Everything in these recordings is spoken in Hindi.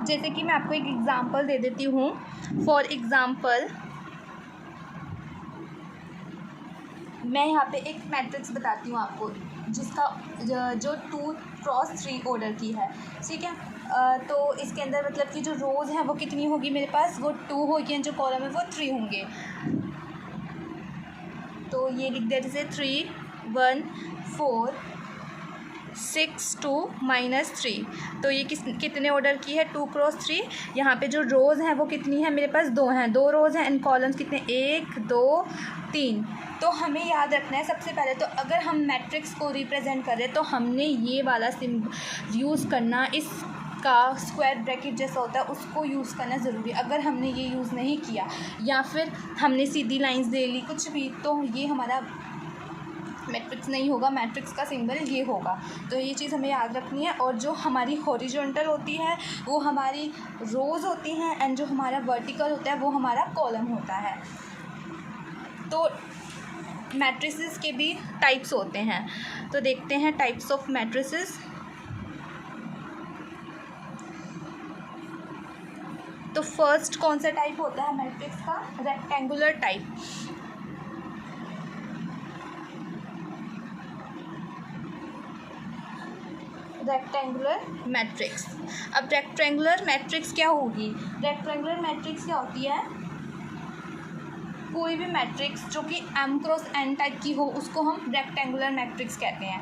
जैसे कि मैं आपको एक एग्ज़ाम्पल दे देती हूँ। फॉर एग्ज़ाम्पल मैं यहाँ पे एक मैट्रिक्स बताती हूँ आपको, जिसका जो 2x3 ऑर्डर की है, ठीक है। तो इसके अंदर मतलब कि जो रोज़ हैं वो कितनी होगी मेरे पास, वो 2 होगी, एंड जो कॉलम है वो 3 होंगे। तो ये लिख देते जैसे 3 1 4 6 2 -3। तो ये कितने ऑर्डर की है, 2x3। यहाँ पे जो रोज़ हैं वो कितनी है मेरे पास, 2 हैं, 2 रोज़ हैं, एंड कॉलम्स कितने, 1 2 3। तो हमें याद रखना है सबसे पहले तो अगर हम मैट्रिक्स को रिप्रेजेंट कर रहे हैं तो हमने ये वाला सिंबल यूज़ करना, इसका स्क्वायर ब्रैकेट जैसा होता है उसको यूज़ करना ज़रूरी है। अगर हमने ये यूज़ नहीं किया या फिर हमने सीधी लाइंस दे ली कुछ भी, तो ये हमारा मैट्रिक्स नहीं होगा। मैट्रिक्स का सिंबल ये होगा। तो ये चीज़ हमें याद रखनी है। और जो हमारी हॉरिजॉन्टल होती है वो हमारी रोज़ होती हैं, एंड जो हमारा वर्टिकल होता है वो हमारा कॉलम होता है। तो मैट्रिसेस के भी टाइप्स होते हैं, तो देखते हैं टाइप्स ऑफ मैट्रिसेस। तो फर्स्ट कौन सा टाइप होता है मैट्रिक्स का, रेक्टेंगुलर टाइप। Rectangular matrix. अब रेक्टेंगुलर मैट्रिक्स क्या होगी, रेक्टेंगुलर मैट्रिक्स क्या होती है, कोई भी मैट्रिक्स जो कि m×n टाइप की हो उसको हम रेक्टेंगुलर मैट्रिक्स कहते हैं,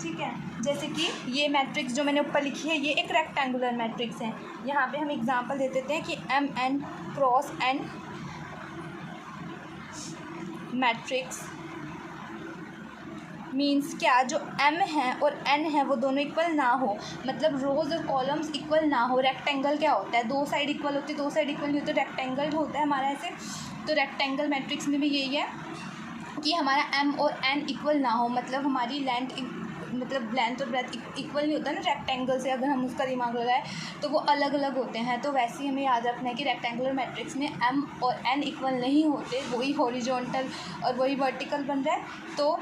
ठीक है। जैसे कि ये मैट्रिक्स जो मैंने ऊपर लिखी है ये एक रेक्टेंगुलर मैट्रिक्स है। यहाँ पे हम एग्जांपल दे देते हैं कि mn×n मैट्रिक्स मीन्स क्या, जो m है और n है वो दोनों इक्वल ना हो, मतलब रोज़ और कॉलम्स इक्वल ना हो। रेक्टेंगल क्या होता है, दो साइड इक्वल होती है, दो साइड इक्वल नहीं होती, रेक्टेंगल होता है हमारा ऐसे। तो रेक्टेंगल मैट्रिक्स में भी यही है कि हमारा m और n इक्वल ना हो, मतलब हमारी लेंथ और ब्रेथ इक्वल नहीं होता ना रेक्टेंगल से, अगर हम उसका दिमाग लगाए तो वो अलग अलग होते हैं। तो वैसे ही हमें याद रखना है कि रेक्टेंगुलर मैट्रिक्स में m और n इक्वल नहीं होते, वही हॉरिजॉन्टल और वही वर्टिकल बन रहा है। तो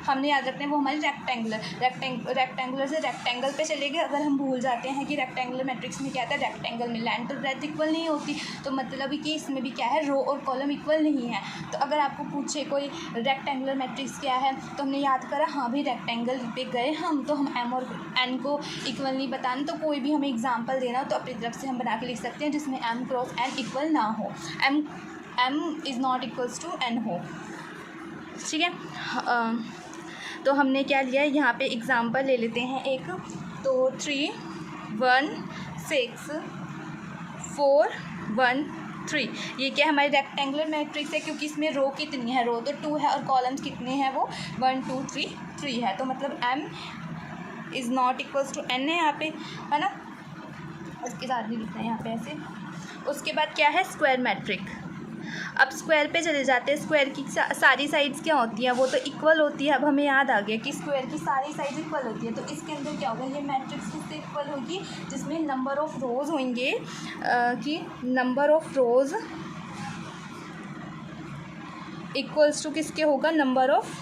हमने याद रखना है वो हमारी रेक्टेंगुलर से रेक्टेंगल पे चले गए। अगर हम भूल जाते हैं कि रेक्टेंगुलर मैट्रिक्स में क्या था, रेक्टेंगल में लेंथ और ब्रेथ इक्वल नहीं होती, तो मतलब कि इसमें भी क्या है, रो और कॉलम इक्वल नहीं है। तो अगर आपको पूछे कोई रेक्टेंगुलर मैट्रिक्स क्या है तो हमने याद करा, हाँ भाई रेक्टेंगल पे गए हम, तो हम m और n को इक्वल नहीं बताना, तो कोई भी हमें एग्जाम्पल देना हो तो अपनी तरफ से हम बना के लिख सकते हैं जिसमें m×n इक्वल ना हो, m is not equals to n हो, ठीक है। तो हमने क्या लिया है, यहाँ पे एग्ज़ाम्पल ले लेते हैं एक। तो 3 1 6 4 1 3 ये क्या है, हमारी रेक्टेंगुलर मैट्रिक्स है, क्योंकि इसमें रो कितनी है, रो तो 2 है और कॉलम्स कितने हैं, वो 1 2 3 है। तो मतलब m is not equals to n है यहाँ पे, है ना। इसके साथ भी लिखना है यहाँ पे ऐसे। उसके बाद क्या है, स्क्वायर मैट्रिक। अब स्क्वायर पे चले जाते हैं। स्क्वायर की सारी साइड्स क्या होती हैं, वो तो इक्वल होती है। अब हमें याद आ गया कि स्क्वायर की सारी साइड्स इक्वल होती है। तो इसके अंदर क्या होगा, ये मैट्रिक्स किससे इक्वल होगी, जिसमें नंबर ऑफ़ रोज़ होंगे, कि number of rows equals to किसके होगा, नंबर ऑफ़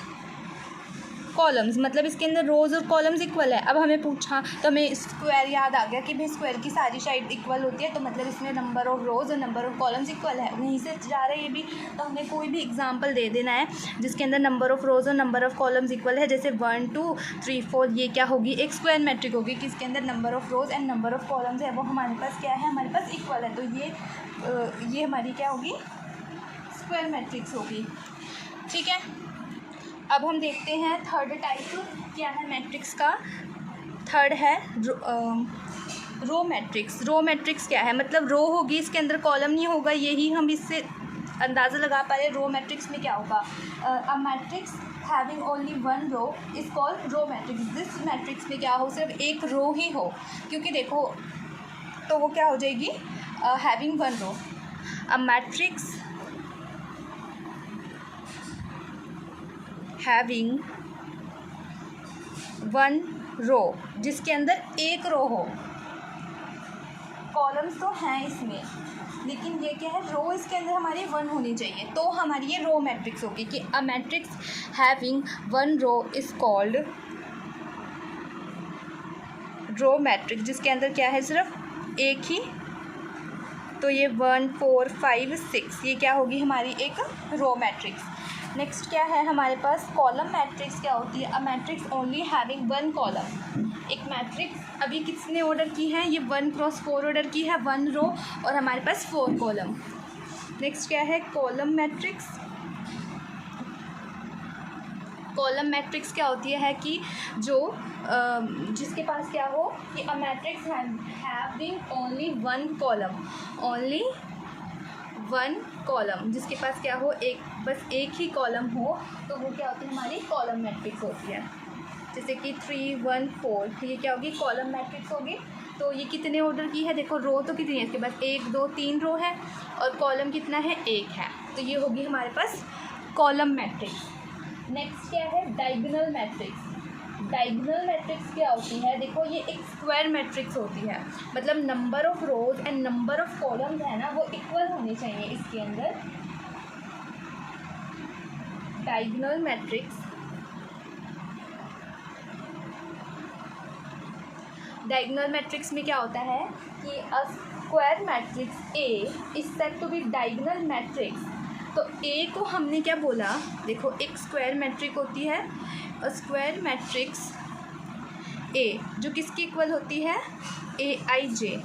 कॉलम्स, मतलब इसके अंदर रोज़ और कॉलम्स इक्वल है। अब हमें पूछा तो हमें स्क्वायर याद आ गया कि भाई स्क्वायर की सारी साइड इक्वल होती है, तो मतलब इसमें नंबर ऑफ़ रोज़ और नंबर ऑफ़ कॉलम्स इक्वल है। वहीं से जा रहा है ये भी, तो हमें कोई भी एग्जांपल दे देना है जिसके अंदर नंबर ऑफ़ रोज़ और नंबर ऑफ़ कॉलम्स इक्वल है। जैसे 1 2 3 4 ये क्या होगी, एक स्क्वायर मैट्रिक होगी कि इसके अंदर number of rows and number of columns है वो हमारे पास क्या है, हमारे पास इक्वल है। तो ये हमारी क्या होगी, स्क्वायर मैट्रिक्स होगी, ठीक है। अब हम देखते हैं थर्ड टाइप क्या है मैट्रिक्स का। थर्ड है रो मैट्रिक्स। रो मैट्रिक्स क्या है, मतलब रो होगी, इसके अंदर कॉलम नहीं होगा। यही हम इससे अंदाज़ा लगा पा रहे रो मैट्रिक्स में क्या होगा। A matrix having only one row is called row matrix. This matrix में क्या हो, सिर्फ एक रो ही हो, क्योंकि देखो तो वो क्या हो जाएगी, having one row. A matrix having one row, जिसके अंदर एक रो हो। कॉलम्स तो हैं इसमें, लेकिन ये क्या है, रो इसके अंदर हमारी वन होनी चाहिए, तो हमारी ये रो मैट्रिक्स होगी। कि a matrix having one row is called row matrix, जिसके अंदर क्या है, सिर्फ एक ही, तो ये 1 4 5 6 ये क्या होगी हमारी एक रो मैट्रिक्स। नेक्स्ट क्या है हमारे पास कॉलम मैट्रिक्स क्या होती है? A matrix only having 1 column. एक मैट्रिक्स अभी किसने ऑर्डर की है? ये 1 क्रॉस 4 ऑर्डर की है, 1 रो और हमारे पास 4 कॉलम। नेक्स्ट क्या है कॉलम मैट्रिक्स। कॉलम मैट्रिक्स क्या होती है कि जो जिसके पास क्या हो कि a matrix having only 1 column, only 1 column, जिसके पास क्या हो बस एक ही कॉलम हो, तो वो क्या होती है हमारी कॉलम मैट्रिक्स होती है। जैसे कि 3 1 4 ये क्या होगी कॉलम मैट्रिक्स होगी। तो ये कितने ऑर्डर की है? देखो रो तो कितनी है इसके पास, 1 2 3 रो है और कॉलम कितना है? 1 है, तो ये होगी हमारे पास कॉलम मैट्रिक्स। नेक्स्ट क्या है डायगोनल मैट्रिक्स। डायगोनल मैट्रिक्स क्या होती है? देखो ये एक स्क्वायर मैट्रिक्स होती है, मतलब number of rose and number of columns है ना वो इक्वल होने चाहिए इसके अंदर। डायगोनल मैट्रिक्स, डायगोनल मैट्रिक्स में क्या होता है कि a square matrix A is said to be diagonal matrix. तो ए को हमने क्या बोला? देखो एक स्क्वायर मैट्रिक होती है, अ स्क्वायर मैट्रिक्स ए जो किसकी इक्वल होती है? ए आई जे।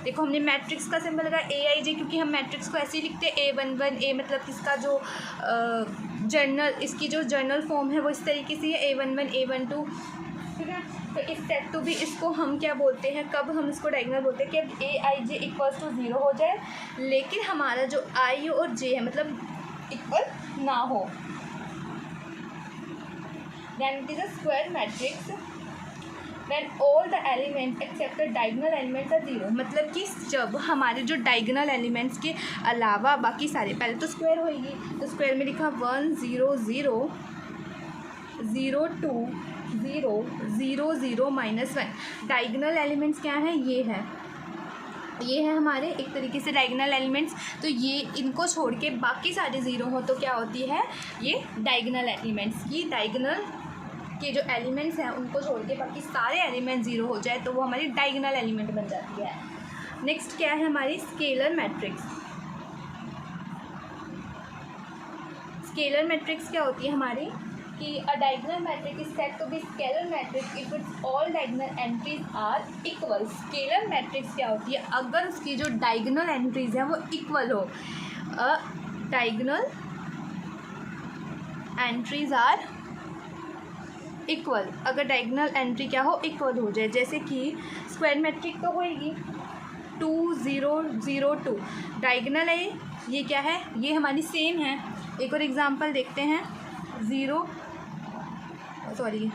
देखो हमने मैट्रिक्स का सिंबल लगाया ए आई जे, क्योंकि हम मैट्रिक्स को ऐसे ही लिखते हैं A11 ए, मतलब इसका जो इसकी जो जर्नल फॉर्म है वो इस तरीके से है A11 A12, ठीक है। तो इस सेट टू भी इसको हम क्या बोलते हैं, कब हम इसको डायगोनल बोलते हैं कि अब ए आई जे इक्वल्स टू 0 हो जाए, लेकिन हमारा जो आई और जे है मतलब इक्वल ना हो, then it is a square matrix when all the elements except the diagonal elements are 0। मतलब कि जब हमारे जो डायगोनल एलिमेंट्स के अलावा बाकी सारे, पहले तो स्क्वायर होएगी, तो स्क्वायर में लिखा 1 0 0 0 2 0 0 0 -1। डायगोनल एलिमेंट्स क्या है? ये है हमारे एक तरीके से डायगोनल एलिमेंट्स। तो ये इनको छोड़ के बाकी सारे ज़ीरो हो तो क्या होती है ये डायगोनल एलिमेंट्स की, डायगोनल के जो एलिमेंट्स हैं उनको छोड़ के बाकी सारे एलिमेंट ज़ीरो हो जाए तो वो हमारी डायगोनल एलिमेंट बन जाती है। नेक्स्ट क्या है हमारी स्केलर मैट्रिक्स। स्केलर मैट्रिक्स क्या होती है हमारी कि a diagonal matrix is said to be scalar matrix if its all diagonal entries are equal. Scalar matrix क्या होती है? अगर उसकी जो डायगोनल एंट्रीज हैं वो इक्वल हो। A diagonal entries are equal, अगर डायगोनल एंट्री क्या हो इक्वल हो जाए, जैसे कि स्क्वायर मैट्रिक तो होएगी 2 0 0 2 डायगोनल है, ये क्या है? ये हमारी सेम है। एक और एग्जांपल देखते हैं, -3 0 0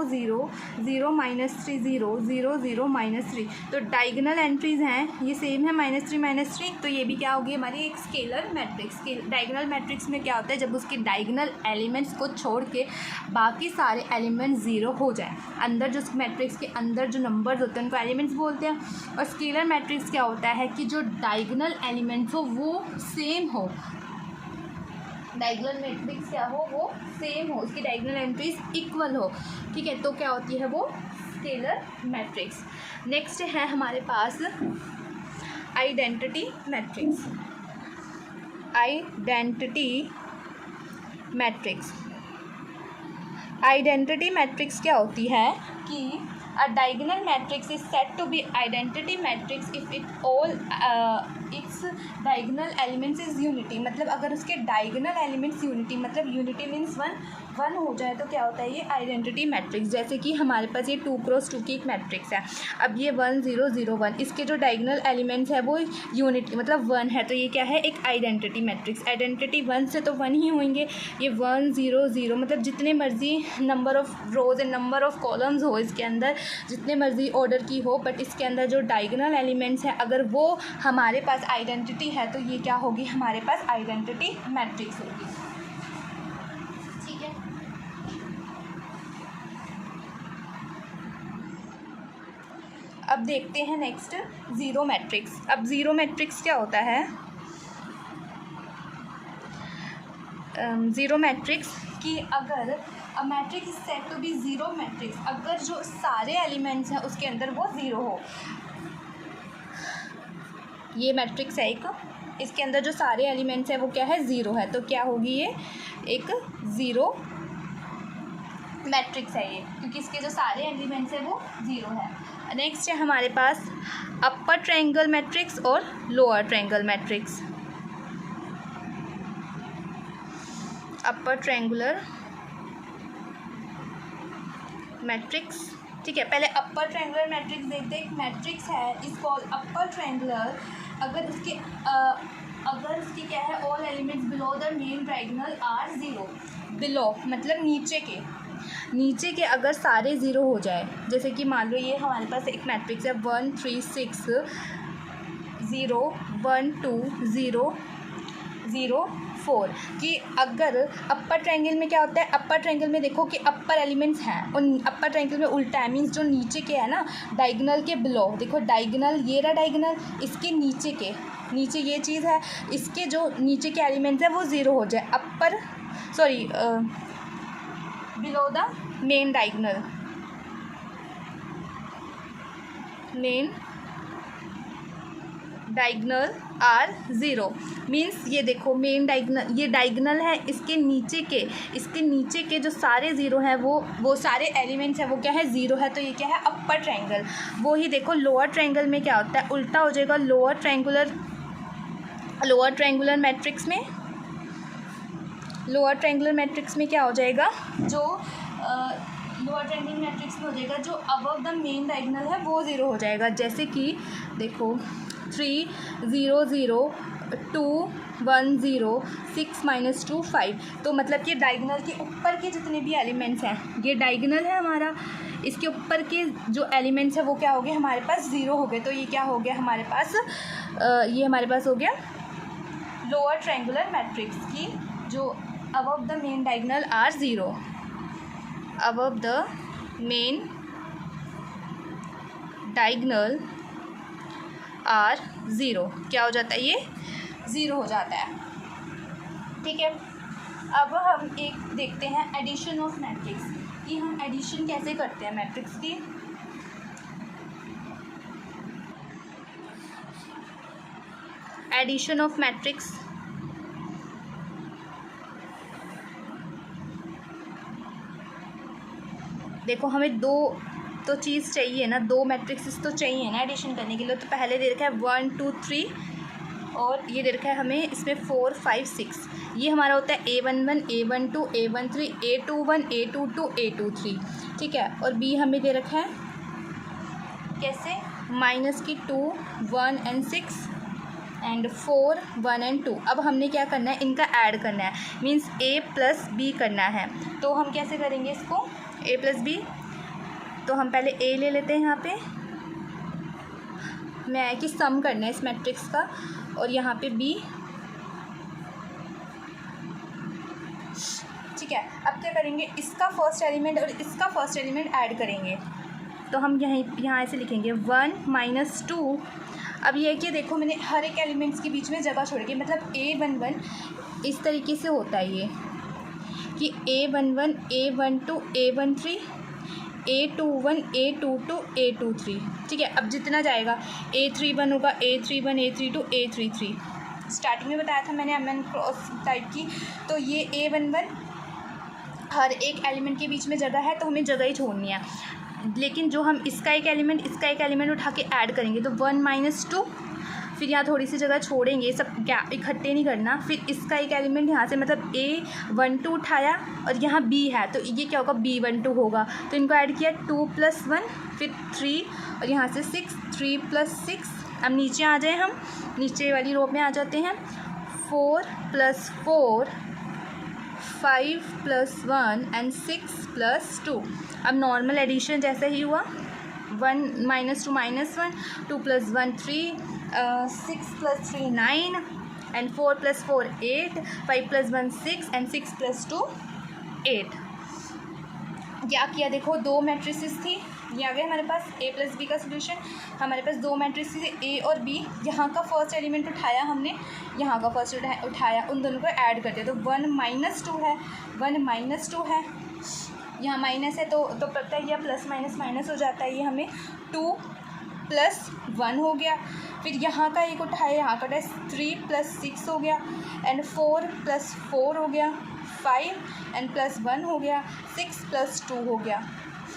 0 0 -3 0 0 0 -3। तो डायगोनल एंट्रीज हैं ये सेम है -3 -3, तो ये भी क्या होगी हमारी एक स्केलर मैट्रिक्स। डायगोनल मैट्रिक्स में क्या होता है? जब उसके डायगोनल एलिमेंट्स को छोड़ के बाकी सारे एलिमेंट्स ज़ीरो हो जाए, अंदर जो मैट्रिक्स के अंदर जो नंबर्स होते हैं उनको एलिमेंट्स बोलते हैं। और स्केलर मैट्रिक्स क्या होता है कि जो डायगोनल एलिमेंट्स हो वो सेम हो, डायगोनल मैट्रिक्स क्या हो वो सेम हो, उसकी डायगोनल एंट्रीज इक्वल हो, ठीक है, तो क्या होती है वो स्केलर मैट्रिक्स। नेक्स्ट है हमारे पास identity matrix. Identity matrix, identity matrix क्या होती है कि a diagonal matrix is said to be identity matrix if it all its diagonal elements is unity। मतलब अगर उसके diagonal elements unity, मतलब unity means 1 हो जाए तो क्या होता है ये आइडेंटिटी मैट्रिक्स। जैसे कि हमारे पास ये 2 क्रॉस 2 की एक मैट्रिक्स है, अब ये 1 0 0 1, इसके जो डायगोनल एलिमेंट्स है वो यूनिटी मतलब 1 है, तो ये क्या है एक आइडेंटिटी मैट्रिक्स। आइडेंटिटी 1 से तो 1 ही होंगे, ये 1 0 0 मतलब जितने मर्जी number of rows and number of columns हो इसके अंदर, जितने मर्जी ऑर्डर की हो, बट इसके अंदर जो डायगोनल एलिमेंट्स हैं अगर वो हमारे पास आइडेंटिटी है तो ये क्या होगी हमारे पास आइडेंटिटी मैट्रिक्स होगी, ठीक है। अब देखते हैं नेक्स्ट ज़ीरो मैट्रिक्स। अब ज़ीरो मैट्रिक्स क्या होता है? ज़ीरो मैट्रिक्स कि अगर a matrix is said to be zero matrix, अगर जो सारे एलिमेंट्स हैं उसके अंदर वो ज़ीरो हो, ये मैट्रिक्स है एक, इसके अंदर जो सारे एलिमेंट्स हैं वो क्या है, ज़ीरो है, तो क्या होगी ये एक ज़ीरो मैट्रिक्स है ये, क्योंकि इसके जो सारे एलिमेंट्स हैं वो ज़ीरो है। नेक्स्ट है हमारे पास अपर ट्रायंगल मैट्रिक्स और lower triangle matrix. Upper triangular matrix, ठीक है। पहले अपर ट्रायंगुलर मैट्रिक्स देखते हैं। एक मैट्रिक्स है इज कॉल्ड अपर ट्रायंगुलर अगर इसके क्या है, all elements below the main diagonal are zero. Below मतलब नीचे के अगर सारे ज़ीरो हो जाए, जैसे कि मान लो ये हमारे पास एक मैट्रिक्स है 1 3 6 0 1 2 0 0 4 कि अगर अपर ट्रायंगल में क्या होता है, अपर ट्रायंगल में देखो कि अपर एलिमेंट्स हैं और अपर ट्रायंगल में उल्टा है, मीन्स जो नीचे के है ना डायगोनल के बिलो, देखो डायगोनल ये रहा डायगोनल, इसके नीचे ये चीज़ है, इसके जो नीचे के एलिमेंट्स हैं वो ज़ीरो हो जाए upper below the main diagonal, main diagonal are zero. Means ये देखो मेन डायगोनल, ये डायगोनल है, इसके नीचे के जो सारे ज़ीरो हैं वो सारे एलिमेंट्स हैं वो क्या है, ज़ीरो है, तो ये क्या है अपर ट्रायंगल। वो ही देखो लोअर ट्रायंगल में क्या होता है, उल्टा हो जाएगा। लोअर ट्रायंगुलर मैट्रिक्स में क्या हो जाएगा, जो लोअर ट्रायंगुलर मैट्रिक्स में हो जाएगा जो अबव द मेन डायगोनल है वो ज़ीरो हो जाएगा। जैसे कि देखो 3 0 0 2 1 0 6 -2 5, तो मतलब कि डायगोनल के ऊपर के जितने भी एलिमेंट्स हैं, ये डायगोनल है हमारा, इसके ऊपर के जो एलिमेंट्स हैं वो क्या हो गए हमारे पास, ज़ीरो हो गए। तो ये क्या हो गया हमारे पास, ये हमारे पास हो गया लोअर ट्रायंगुलर मैट्रिक्स की जो above the main diagonal are zero, above the main diagonal are zero क्या हो जाता है, ये ज़ीरो हो जाता है, ठीक है। अब हम एक देखते हैं एडिशन ऑफ मैट्रिक्स, कि हम एडिशन कैसे करते हैं मैट्रिक्स की। एडिशन ऑफ मैट्रिक्स, देखो हमें दो तो चीज़ चाहिए ना, दो मैट्रिक्स तो चाहिए ना एडिशन करने के लिए। तो पहले दे रखा है 1 2 3 और ये दे रखा है हमें इसमें 4 5 6, ये हमारा होता है A11 A12 A13 A21 A22 A23, ठीक है। और B हमें दे रखा है कैसे, -2 1 and 6 एंड 4 1 and 2। अब हमने क्या करना है, इनका ऐड करना है, मीन्स A + B करना है। तो हम कैसे करेंगे इसको, A + B, तो हम पहले A ले लेते हैं, यहाँ पे मैं कि सम करना है इस मैट्रिक्स का, और यहाँ पे B, ठीक है। अब क्या करेंगे, इसका फर्स्ट एलिमेंट और इसका फर्स्ट एलिमेंट ऐड करेंगे, तो हम यहाँ ऐसे लिखेंगे 1 - 2। अब ये है कि देखो मैंने हर एक एलिमेंट्स के बीच में जगह छोड़ के, मतलब A11 इस तरीके से होता है ये कि A11 A12 A13 A21 A22 A23, ठीक है। अब जितना जाएगा A31 होगा A31 A32 A33, स्टार्टिंग में बताया था मैंने एमएन क्रॉस टाइप की। तो ये A11 हर एक एलिमेंट के बीच में जगह है, तो हमें जगह ही छोड़नी है। लेकिन जो हम इसका एक एलिमेंट उठा के ऐड करेंगे, तो 1 - 2, फिर यहाँ थोड़ी सी जगह छोड़ेंगे, सब क्या इकट्ठे नहीं करना। फिर इसका एक एलिमेंट यहाँ से, मतलब A12 उठाया और यहाँ B है, तो ये क्या होगा B12 होगा, तो इनको ऐड किया 2 + 1, फिर 3 और यहाँ से 6 3 + 6। अब नीचे आ जाए, हम नीचे वाली रो में आ जाते हैं, 4 + 4 5 + 1 एंड 6 + 2। अब नॉर्मल एडिशन जैसे ही हुआ, 1 - 2 -1, 2 + 1 3, 6 + 3 9 एंड 4 + 4 8, 5 + 1 6 एंड 6 + 2 8। क्या किया, देखो दो मैट्रिसेस थी, ये आ गया हमारे पास A + B का सोल्यूशन। हमारे पास दो मैट्रिसेस थे A और B, यहाँ का फर्स्ट एलिमेंट उठाया हमने, यहाँ का फर्स्ट उठाया, उन दोनों को ऐड करते हैं, तो 1 - 2 है, 1 - 2 है, यहाँ माइनस है तो पता है यह प्लस माइनस माइनस हो जाता है, ये हमें 2 प्लस 1 हो गया। फिर यहाँ का एक उठाए, यहाँ का उठाए 3 + 6 हो गया, एंड 4 + 4 हो गया, 5 एंड +1 हो गया, 6 + 2 हो गया।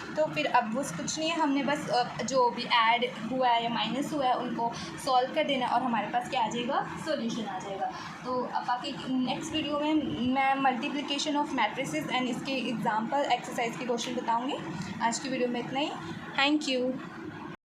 तो फिर अब वो कुछ नहीं है, हमने बस जो भी ऐड हुआ है या माइनस हुआ है उनको सॉल्व कर देना और हमारे पास क्या आ जाएगा, सॉल्यूशन आ जाएगा। तो अब बाकी नेक्स्ट वीडियो में मैं मल्टीप्लिकेशन ऑफ मैट्रिसेस एंड इसके एग्जांपल एक्सरसाइज के क्वेश्चन बताऊंगी। आज की वीडियो में इतना ही। Thank you.